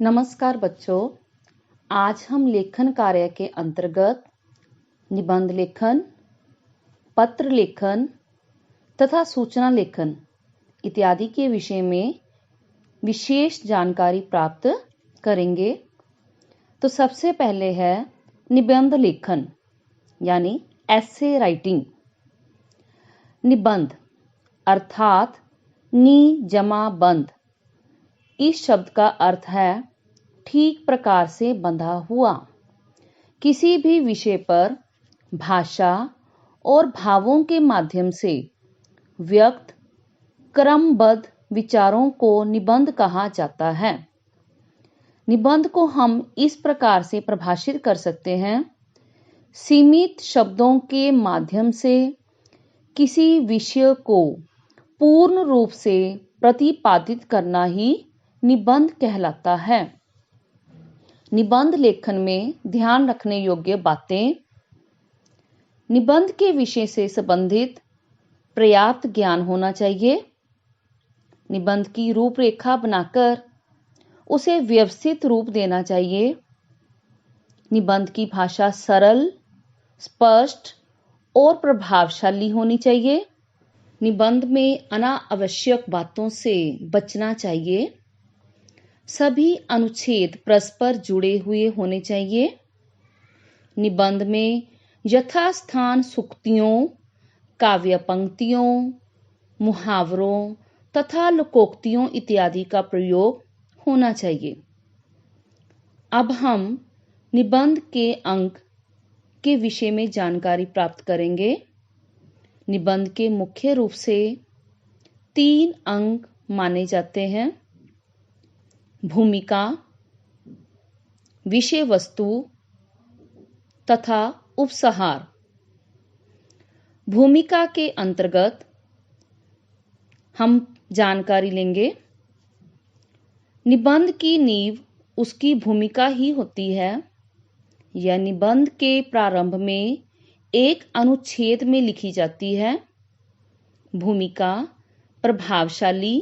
नमस्कार बच्चों, आज हम लेखन कार्य के अंतर्गत निबंध लेखन, पत्र लेखन तथा सूचना लेखन इत्यादि के विषय में विशेष जानकारी प्राप्त करेंगे। तो सबसे पहले है निबंध लेखन यानी एसे राइटिंग। निबंध अर्थात नि जमा बंध, इस शब्द का अर्थ है ठीक प्रकार से बंधा हुआ। किसी भी विषय पर भाषा और भावों के माध्यम से व्यक्त क्रमबद्ध विचारों को निबंध कहा जाता है। निबंध को हम इस प्रकार से परिभाषित कर सकते हैं: सीमित शब्दों के माध्यम से किसी विषय को पूर्ण रूप से प्रतिपादित करना ही निबंध कहलाता है। निबंध लेखन में ध्यान रखने योग्य बातें: निबंध के विषय से संबंधित पर्याप्त ज्ञान होना चाहिए। निबंध की रूपरेखा बनाकर उसे व्यवस्थित रूप देना चाहिए। निबंध की भाषा सरल, स्पष्ट और प्रभावशाली होनी चाहिए। निबंध में अनावश्यक बातों से बचना चाहिए। सभी अनुच्छेद परस्पर जुड़े हुए होने चाहिए। निबंध में यथास्थान सूक्तियों, काव्य पंक्तियों, मुहावरों तथा लोकोक्तियों इत्यादि का प्रयोग होना चाहिए। अब हम निबंध के अंक के विषय में जानकारी प्राप्त करेंगे। निबंध के मुख्य रूप से 3 अंक माने जाते हैं: भूमिका, विषय वस्तु तथा उपसंहार। भूमिका के अंतर्गत हम जानकारी लेंगे। निबंध की नींव उसकी भूमिका ही होती है। यह निबंध के प्रारंभ में एक अनुच्छेद में लिखी जाती है। भूमिका प्रभावशाली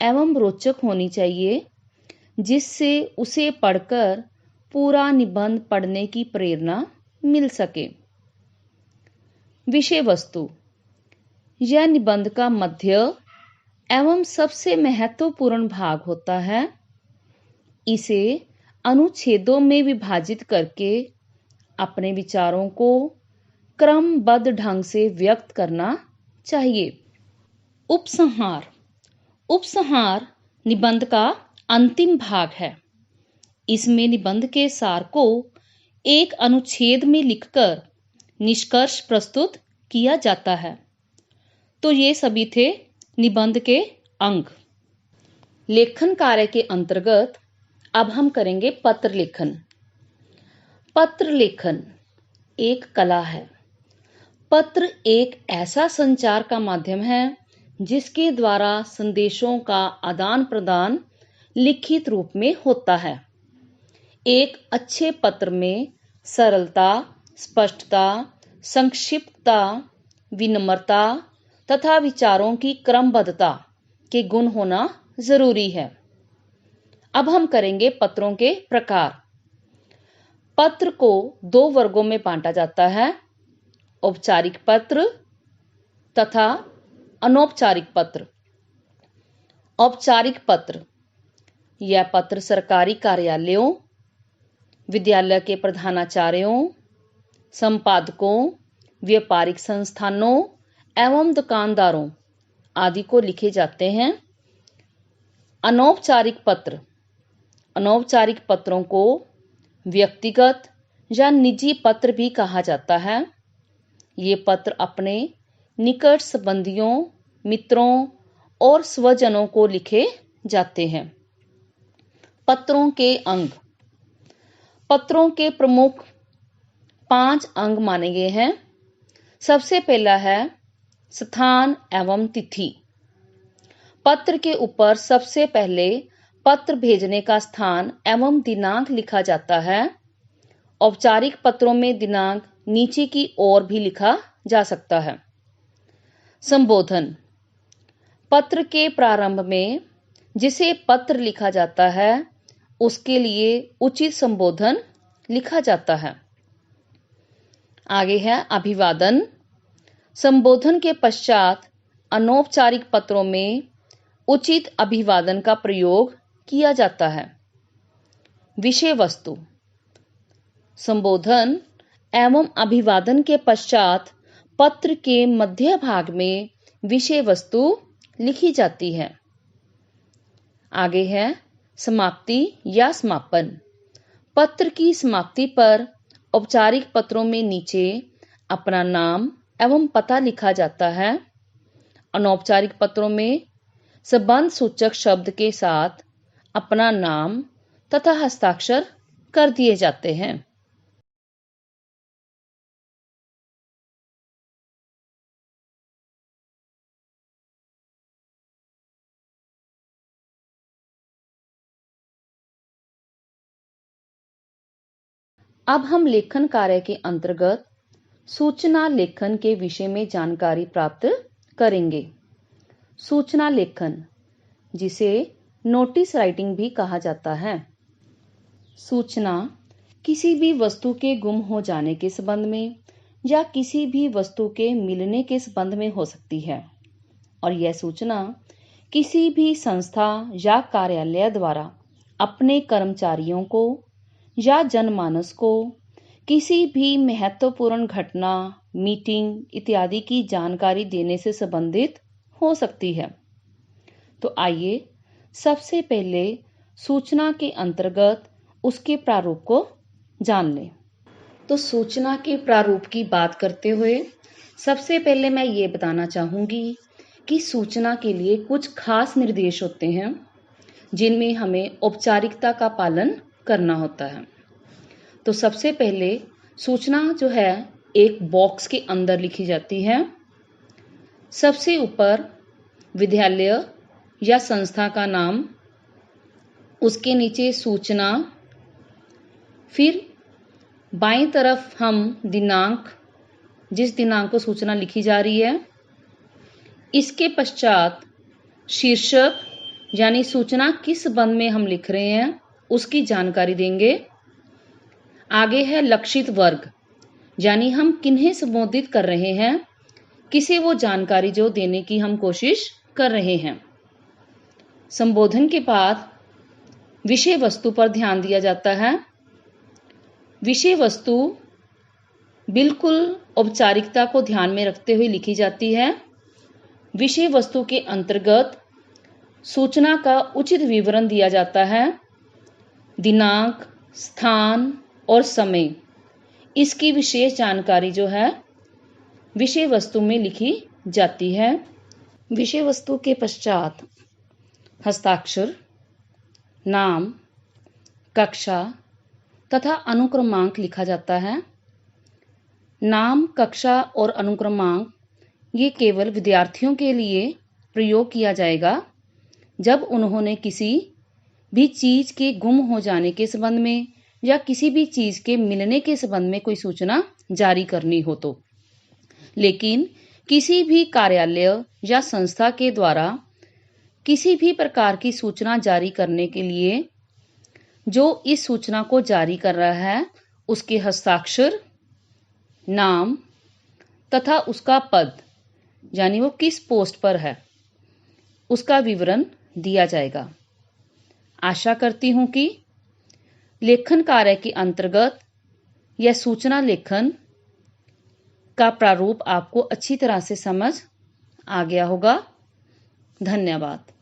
एवं रोचक होनी चाहिए, जिससे उसे पढ़कर पूरा निबंध पढ़ने की प्रेरणा मिल सके। विषय वस्तु यह निबंध का मध्य एवं सबसे महत्वपूर्ण भाग होता है। इसे अनुच्छेदों में विभाजित करके अपने विचारों को क्रमबद्ध ढंग से व्यक्त करना चाहिए। उपसंहार उपसंहार निबंध का अंतिम भाग है। इसमें निबंध के सार को एक अनुच्छेद में लिखकर निष्कर्ष प्रस्तुत किया जाता है। तो ये सभी थे निबंध के अंग। लेखन कार्य के अंतर्गत अब हम करेंगे पत्र लेखन। पत्र लेखन एक कला है। पत्र एक ऐसा संचार का माध्यम है जिसके द्वारा संदेशों का आदान प्रदान लिखित रूप में होता है। एक अच्छे पत्र में सरलता, स्पष्टता, संक्षिप्तता, विनम्रता तथा विचारों की क्रमबद्धता के गुण होना जरूरी है। अब हम करेंगे पत्रों के प्रकार। पत्र को 2 वर्गों में बांटा जाता है: औपचारिक पत्र तथा अनौपचारिक पत्र। औपचारिक पत्र यह पत्र सरकारी कार्यालयों, विद्यालय के प्रधानाचार्यों, संपादकों, व्यापारिक संस्थानों एवं दुकानदारों आदि को लिखे जाते हैं। अनौपचारिक पत्र अनौपचारिक पत्रों को व्यक्तिगत या निजी पत्र भी कहा जाता है। ये पत्र अपने निकट संबंधियों, मित्रों और स्वजनों को लिखे जाते हैं। पत्रों के अंग पत्रों के प्रमुख 5 अंग माने गए हैं। सबसे पहला है स्थान एवं तिथि। पत्र के ऊपर सबसे पहले पत्र भेजने का स्थान एवं दिनांक लिखा जाता है। औपचारिक पत्रों में दिनांक नीचे की ओर भी लिखा जा सकता है। संबोधन पत्र के प्रारंभ में जिसे पत्र लिखा जाता है उसके लिए उचित संबोधन लिखा जाता है। आगे है अभिवादन। संबोधन के पश्चात अनौपचारिक पत्रों में उचित अभिवादन का प्रयोग किया जाता है। विषय वस्तु। संबोधन एवं अभिवादन के पश्चात पत्र के मध्य भाग में विषय वस्तु लिखी जाती है। आगे है समाप्ति या समापन। पत्र की समाप्ति पर औपचारिक पत्रों में नीचे अपना नाम एवं पता लिखा जाता है। अनौपचारिक पत्रों में संबंध सूचक शब्द के साथ अपना नाम तथा हस्ताक्षर कर दिए जाते हैं। अब हम लेखन कार्य के अंतर्गत सूचना लेखन के विषय में जानकारी प्राप्त करेंगे। सूचना लेखन, जिसे नोटिस राइटिंग भी कहा जाता है। सूचना किसी भी वस्तु के गुम हो जाने के संबंध में या किसी भी वस्तु के मिलने के संबंध में हो सकती है और यह सूचना किसी भी संस्था या कार्यालय द्वारा अपने कर्मचारियों को या जनमानस को किसी भी महत्वपूर्ण घटना, मीटिंग इत्यादि की जानकारी देने से संबंधित हो सकती है। तो आइए सबसे पहले सूचना के अंतर्गत उसके प्रारूप को जान लें। तो सूचना के प्रारूप की बात करते हुए सबसे पहले मैं ये बताना चाहूँगी कि सूचना के लिए कुछ खास निर्देश होते हैं जिनमें हमें औपचारिकता का पालन करना होता है। तो सबसे पहले सूचना जो है एक बॉक्स के अंदर लिखी जाती है। सबसे ऊपर विद्यालय या संस्था का नाम, उसके नीचे सूचना, फिर बाईं तरफ हम दिनांक, जिस दिनांक को सूचना लिखी जा रही है, इसके पश्चात शीर्षक यानी सूचना किस संबंध में हम लिख रहे हैं उसकी जानकारी देंगे। आगे है लक्षित वर्ग, यानी हम किन्हें संबोधित कर रहे हैं, किसे वो जानकारी जो देने की हम कोशिश कर रहे हैं। संबोधन के बाद विषय वस्तु पर ध्यान दिया जाता है। विषय वस्तु बिल्कुल औपचारिकता को ध्यान में रखते हुए लिखी जाती है। विषय वस्तु के अंतर्गत सूचना का उचित विवरण दिया जाता है। दिनांक, स्थान और समय, इसकी विशेष जानकारी जो है विषय वस्तु में लिखी जाती है। विषय वस्तु के पश्चात हस्ताक्षर, नाम, कक्षा तथा अनुक्रमांक लिखा जाता है। नाम, कक्षा और अनुक्रमांक ये केवल विद्यार्थियों के लिए प्रयोग किया जाएगा जब उन्होंने किसी भी चीज के गुम हो जाने के संबंध में या किसी भी चीज के मिलने के संबंध में कोई सूचना जारी करनी हो तो। लेकिन किसी भी कार्यालय या संस्था के द्वारा किसी भी प्रकार की सूचना जारी करने के लिए जो इस सूचना को जारी कर रहा है उसके हस्ताक्षर, नाम तथा उसका पद, यानी वो किस पोस्ट पर है, उसका विवरण दिया जाएगा। आशा करती हूं कि लेखन कार्य के अंतर्गत यह सूचना लेखन का प्रारूप आपको अच्छी तरह से समझ आ गया होगा। धन्यवाद।